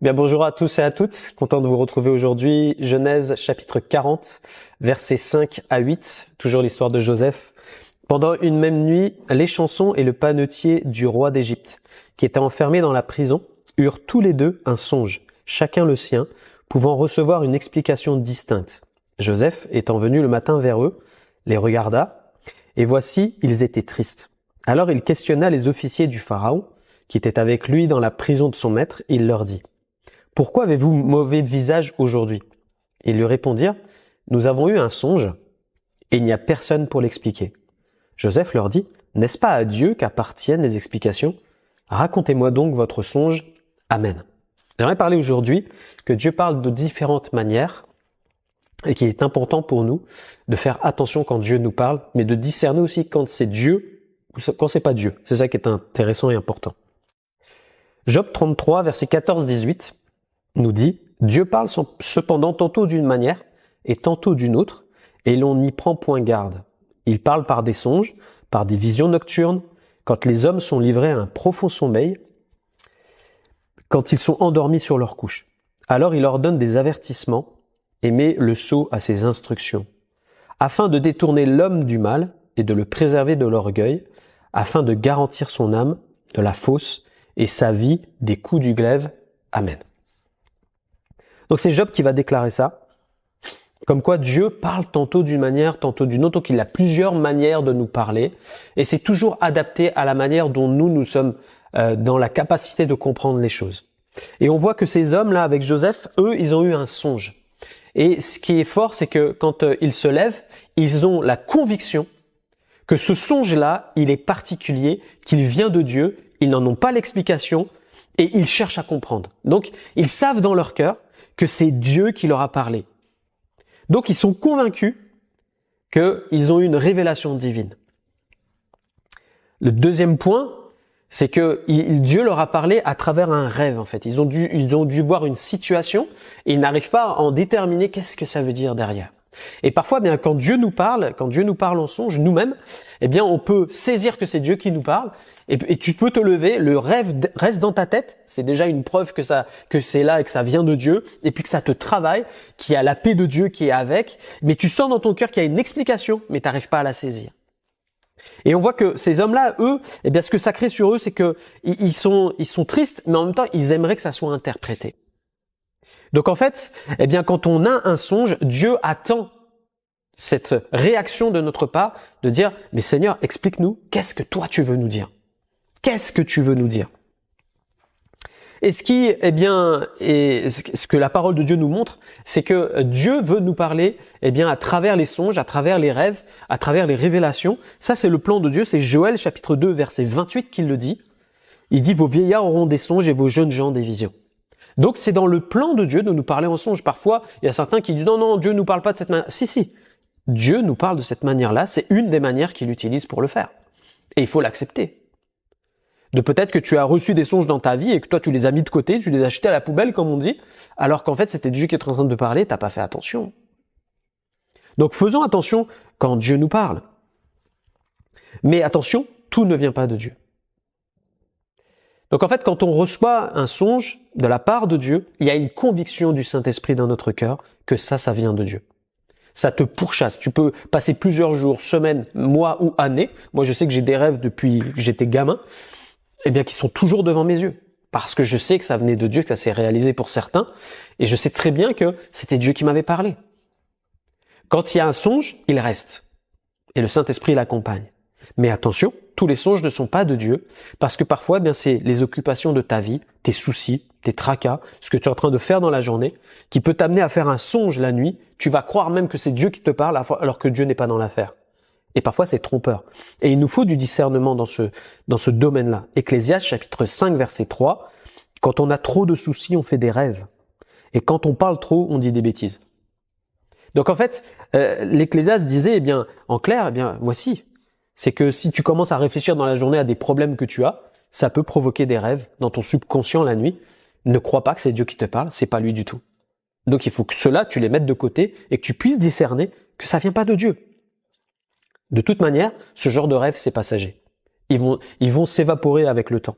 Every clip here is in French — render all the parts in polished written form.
Bien, bonjour à tous et à toutes. Content de vous retrouver aujourd'hui. Genèse chapitre 40, versets 5 à 8. Toujours l'histoire de Joseph. Pendant une même nuit, l'échanson et le panetier du roi d'Égypte, qui étaient enfermés dans la prison, eurent tous les deux un songe, chacun le sien, pouvant recevoir une explication distincte. Joseph, étant venu le matin vers eux, les regarda, et voici, ils étaient tristes. Alors il questionna les officiers du Pharaon, qui étaient avec lui dans la prison de son maître, et il leur dit: « Pourquoi avez-vous mauvais visage aujourd'hui ?» Ils lui répondirent: « Nous avons eu un songe, et il n'y a personne pour l'expliquer. » Joseph leur dit: « N'est-ce pas à Dieu qu'appartiennent les explications? Racontez-moi donc votre songe. Amen. » J'aimerais parler aujourd'hui que Dieu parle de différentes manières, et qu'il est important pour nous de faire attention quand Dieu nous parle, mais de discerner aussi quand c'est Dieu ou quand c'est pas Dieu. C'est ça qui est intéressant et important. Job 33, verset 14-18 nous dit: « Dieu parle cependant tantôt d'une manière et tantôt d'une autre, et l'on n'y prend point garde. Il parle par des songes, par des visions nocturnes, quand les hommes sont livrés à un profond sommeil, quand ils sont endormis sur leur couche. Alors il leur donne des avertissements et met le sceau à ses instructions, afin de détourner l'homme du mal et de le préserver de l'orgueil, afin de garantir son âme de la fausse et sa vie des coups du glaive. Amen. » Donc c'est Job qui va déclarer ça, comme quoi Dieu parle tantôt d'une manière, tantôt d'une autre, donc il a plusieurs manières de nous parler, et c'est toujours adapté à la manière dont nous sommes dans la capacité de comprendre les choses. Et on voit que ces hommes-là, avec Joseph, eux, ils ont eu un songe. Et ce qui est fort, c'est que quand ils se lèvent, ils ont la conviction que ce songe-là, il est particulier, qu'il vient de Dieu, ils n'en ont pas l'explication, et ils cherchent à comprendre. Donc, ils savent dans leur cœur que c'est Dieu qui leur a parlé. Donc, ils sont convaincus qu'ils ont eu une révélation divine. Le deuxième point, c'est que Dieu leur a parlé à travers un rêve, en fait. Ils ont dû voir une situation et ils n'arrivent pas à en déterminer qu'est-ce que ça veut dire derrière. Et parfois, bien, quand Dieu nous parle en songe, nous-mêmes, eh bien, on peut saisir que c'est Dieu qui nous parle, et tu peux te lever, le rêve reste dans ta tête, c'est déjà une preuve que c'est là et que ça vient de Dieu, et puis que ça te travaille, qu'il y a la paix de Dieu qui est avec, mais tu sens dans ton cœur qu'il y a une explication, mais tu n'arrives pas à la saisir. Et on voit que ces hommes-là, eux, eh bien, ce que ça crée sur eux, c'est que ils sont tristes, mais en même temps, ils aimeraient que ça soit interprété. Donc en fait, eh bien, quand on a un songe, Dieu attend cette réaction de notre part de dire: « Mais Seigneur, explique-nous, qu'est-ce que toi tu veux nous dire? Qu'est-ce que tu veux nous dire ?» Et ce que la parole de Dieu nous montre, c'est que Dieu veut nous parler, eh bien, à travers les songes, à travers les rêves, à travers les révélations. Ça, c'est le plan de Dieu. C'est Joël, chapitre 2, verset 28 qui le dit. Il dit: « Vos vieillards auront des songes et vos jeunes gens des visions. » Donc, c'est dans le plan de Dieu de nous parler en songe. Parfois, il y a certains qui disent: « Non, Dieu nous parle pas de cette manière. » Si. Dieu nous parle de cette manière-là. C'est une des manières qu'il utilise pour le faire. Et il faut l'accepter. De peut-être que tu as reçu des songes dans ta vie et que toi tu les as mis de côté, tu les as jetés à la poubelle comme on dit, alors qu'en fait c'était Dieu qui est en train de te parler, t'as pas fait attention. Donc faisons attention quand Dieu nous parle. Mais attention, tout ne vient pas de Dieu. Donc en fait, quand on reçoit un songe de la part de Dieu, il y a une conviction du Saint-Esprit dans notre cœur que ça vient de Dieu. Ça te pourchasse. Tu peux passer plusieurs jours, semaines, mois ou années. Moi je sais que j'ai des rêves depuis que j'étais gamin, eh bien, qui sont toujours devant mes yeux. Parce que je sais que ça venait de Dieu, que ça s'est réalisé pour certains, et je sais très bien que c'était Dieu qui m'avait parlé. Quand il y a un songe, il reste. Et le Saint-Esprit l'accompagne. Mais attention, tous les songes ne sont pas de Dieu, parce que parfois, eh bien, c'est les occupations de ta vie, tes soucis, tes tracas, ce que tu es en train de faire dans la journée, qui peut t'amener à faire un songe la nuit. Tu vas croire même que c'est Dieu qui te parle, alors que Dieu n'est pas dans l'affaire. Et parfois, c'est trompeur. Et il nous faut du discernement dans ce domaine-là. Ecclésiaste, chapitre 5, verset 3. Quand on a trop de soucis, on fait des rêves. Et quand on parle trop, on dit des bêtises. Donc en fait, l'Ecclésiaste disait, eh bien, en clair, eh bien, voici. C'est que si tu commences à réfléchir dans la journée à des problèmes que tu as, ça peut provoquer des rêves dans ton subconscient la nuit. Ne crois pas que c'est Dieu qui te parle, c'est pas lui du tout. Donc il faut que cela, tu les mettes de côté et que tu puisses discerner que ça vient pas de Dieu. De toute manière, ce genre de rêve, c'est passager. Ils vont s'évaporer avec le temps.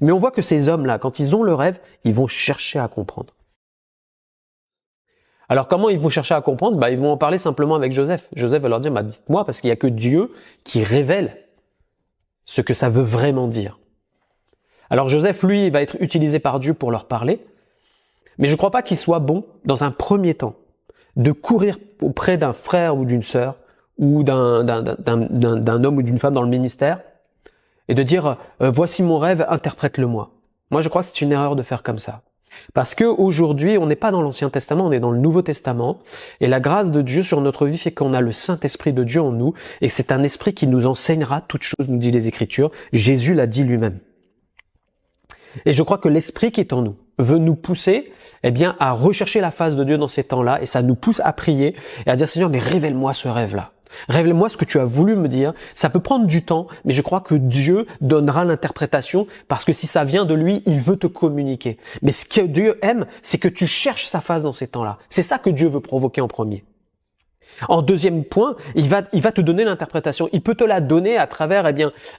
Mais on voit que ces hommes-là, quand ils ont le rêve, ils vont chercher à comprendre. Alors comment ils vont chercher à comprendre? Ils vont en parler simplement avec Joseph. Joseph va leur dire, dites-moi, parce qu'il n'y a que Dieu qui révèle ce que ça veut vraiment dire. Alors Joseph, lui, il va être utilisé par Dieu pour leur parler, mais je ne crois pas qu'il soit bon, dans un premier temps, de courir auprès d'un frère ou d'une sœur, ou d'un homme ou d'une femme dans le ministère, et de dire voici mon rêve, interprète-le-moi. Moi, je crois que c'est une erreur de faire comme ça. Parce que aujourd'hui, on n'est pas dans l'Ancien Testament, on est dans le Nouveau Testament, et la grâce de Dieu sur notre vie fait qu'on a le Saint-Esprit de Dieu en nous, et c'est un esprit qui nous enseignera toutes choses, nous dit les Écritures. Jésus l'a dit lui-même. Et je crois que l'esprit qui est en nous veut nous pousser, à rechercher la face de Dieu dans ces temps-là, et ça nous pousse à prier et à dire Seigneur, mais révèle-moi ce rêve-là. Révèle-moi ce que tu as voulu me dire. Ça peut prendre du temps, mais je crois que Dieu donnera l'interprétation parce que si ça vient de lui, il veut te communiquer. Mais ce que Dieu aime, c'est que tu cherches sa face dans ces temps-là. C'est ça que Dieu veut provoquer en premier. En deuxième point, il va te donner l'interprétation. Il peut te la donner à travers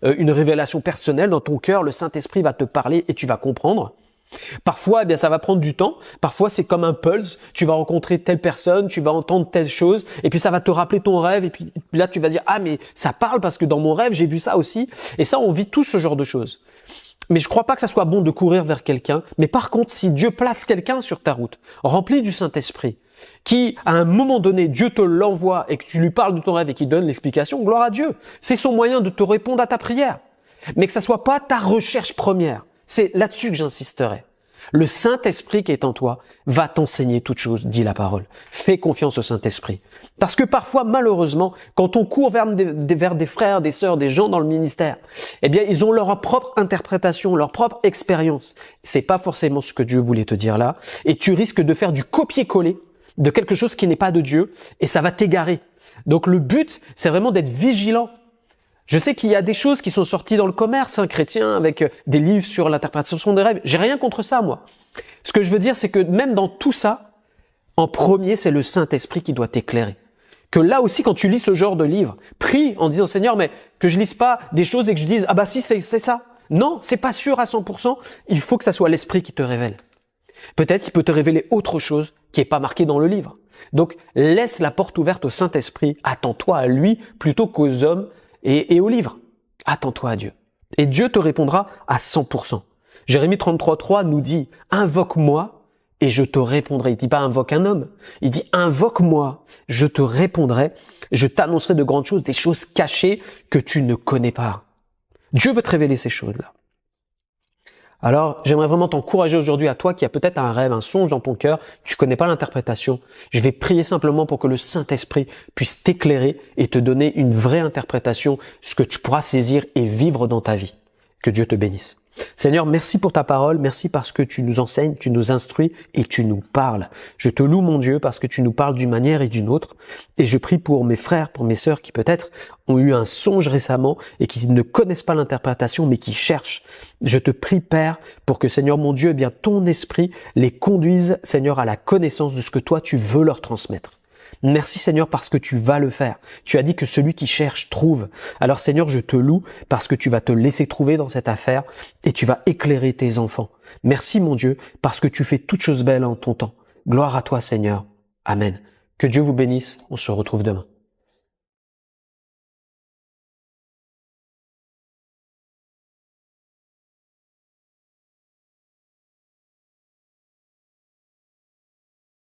une révélation personnelle dans ton cœur. Le Saint-Esprit va te parler et tu vas comprendre. Parfois, ça va prendre du temps. Parfois, c'est comme un pulse. Tu vas rencontrer telle personne, tu vas entendre telle chose, et puis ça va te rappeler ton rêve. Et puis là, tu vas dire ah mais ça parle parce que dans mon rêve j'ai vu ça aussi. Et ça, on vit tout ce genre de choses. Mais je crois pas que ça soit bon de courir vers quelqu'un. Mais par contre, si Dieu place quelqu'un sur ta route, rempli du Saint-Esprit, qui à un moment donné Dieu te l'envoie et que tu lui parles de ton rêve et qu'il donne l'explication, gloire à Dieu. C'est son moyen de te répondre à ta prière. Mais que ça soit pas ta recherche première. C'est là-dessus que j'insisterai. Le Saint-Esprit qui est en toi va t'enseigner toutes choses, dit la parole. Fais confiance au Saint-Esprit. Parce que parfois, malheureusement, quand on court vers des frères, des sœurs, des gens dans le ministère, ils ont leur propre interprétation, leur propre expérience. C'est pas forcément ce que Dieu voulait te dire là. Et tu risques de faire du copier-coller de quelque chose qui n'est pas de Dieu et ça va t'égarer. Donc le but, c'est vraiment d'être vigilant. Je sais qu'il y a des choses qui sont sorties dans le commerce chrétien avec des livres sur l'interprétation des rêves. J'ai rien contre ça, moi. Ce que je veux dire, c'est que même dans tout ça, en premier, c'est le Saint-Esprit qui doit t'éclairer. Que là aussi, quand tu lis ce genre de livre, prie en disant Seigneur, mais que je lise pas des choses et que je dise ah si c'est ça. Non, c'est pas sûr à 100%. Il faut que ça soit l'Esprit qui te révèle. Peut-être qu'il peut te révéler autre chose qui est pas marqué dans le livre. Donc laisse la porte ouverte au Saint-Esprit. Attends-toi à lui plutôt qu'aux hommes et au livre. Attends-toi à Dieu. Et Dieu te répondra à 100%. Jérémie 33:3 nous dit « Invoque-moi et je te répondrai ». Il dit pas « Invoque un homme ». Il dit « Invoque-moi, je te répondrai, je t'annoncerai de grandes choses, des choses cachées que tu ne connais pas ». Dieu veut te révéler ces choses-là. Alors, j'aimerais vraiment t'encourager aujourd'hui à toi qui as peut-être un rêve, un songe dans ton cœur, tu connais pas l'interprétation. Je vais prier simplement pour que le Saint-Esprit puisse t'éclairer et te donner une vraie interprétation, ce que tu pourras saisir et vivre dans ta vie. Que Dieu te bénisse. Seigneur, merci pour ta parole, merci parce que tu nous enseignes, tu nous instruis et tu nous parles. Je te loue mon Dieu parce que tu nous parles d'une manière et d'une autre. Et je prie pour mes frères, pour mes sœurs qui peut-être ont eu un songe récemment et qui ne connaissent pas l'interprétation mais qui cherchent. Je te prie Père pour que Seigneur mon Dieu, ton esprit les conduise Seigneur à la connaissance de ce que toi tu veux leur transmettre. Merci Seigneur parce que tu vas le faire. Tu as dit que celui qui cherche trouve. Alors Seigneur, je te loue parce que tu vas te laisser trouver dans cette affaire et tu vas éclairer tes enfants. Merci mon Dieu parce que tu fais toutes choses belles en ton temps. Gloire à toi Seigneur. Amen. Que Dieu vous bénisse. On se retrouve demain.